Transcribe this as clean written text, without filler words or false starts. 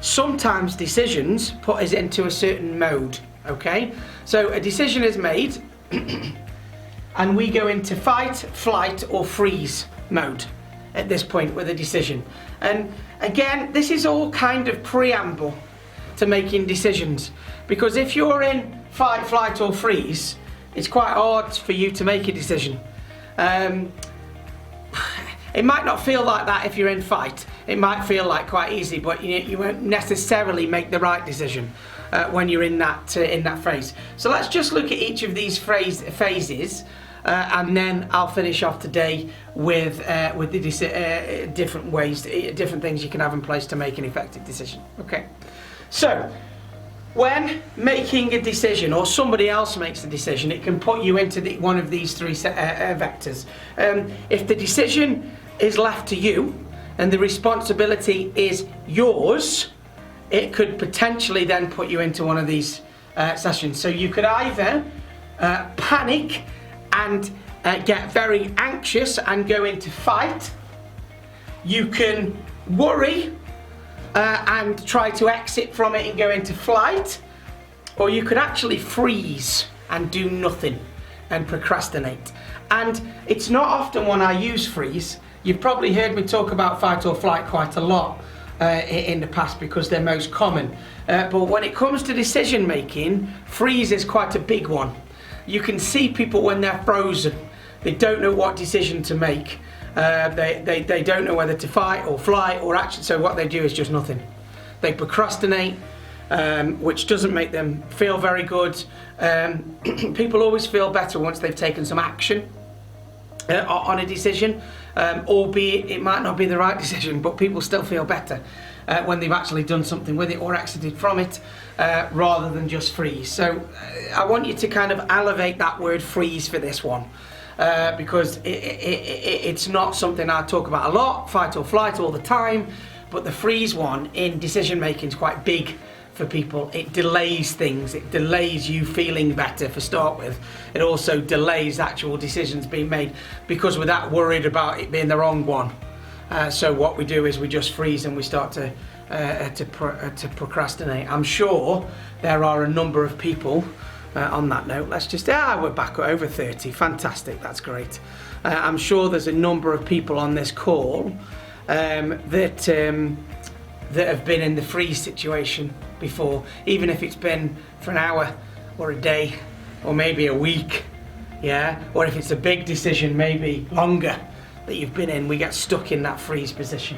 sometimes decisions put us into a certain mode, okay? So a decision is made and we go into fight, flight or freeze mode at this point with a decision. And again, this is all kind of preamble to making decisions, because if you're in fight, flight or freeze, it's quite hard for you to make a decision. It might not feel like that if you're in fight. It might feel like quite easy, but you won't necessarily make the right decision when you're in that phase. So let's just look at each of these phases, and then I'll finish off today with the different ways, different things you can have in place to make an effective decision. Okay. So, when making a decision, or somebody else makes a decision, it can put you into one of these three vectors. If the decision is left to you and the responsibility is yours, it could potentially then put you into one of these sessions. So you could either panic and get very anxious and go into fight. You can worry and try to exit from it and go into flight, or you could actually freeze and do nothing and procrastinate. And it's not often when I use freeze. You've probably heard me talk about fight or flight quite a lot in the past because they're most common. But when it comes to decision making, freeze is quite a big one. You can see people when they're frozen. They don't know what decision to make. They don't know whether to fight or fly or action, so what they do is just nothing. They procrastinate, which doesn't make them feel very good. People always feel better once they've taken some action on a decision, albeit it might not be the right decision, but people still feel better when they've actually done something with it or exited from it, rather than just freeze. So I want you to kind of elevate that word freeze for this one. Because it's not something I talk about a lot, fight or flight all the time, but the freeze one in decision making is quite big for people. It delays things, it delays you feeling better for start with. It also delays actual decisions being made because we're that worried about it being the wrong one. So what we do is we just freeze and we start to procrastinate. I'm sure there are a number of people. On that note, let's just, we're back over 30, fantastic, that's great. I'm sure there's a number of people on this call that have been in the freeze situation before, even if it's been for an hour or a day or maybe a week, yeah, or if it's a big decision, maybe longer that you've been in, we get stuck in that freeze position.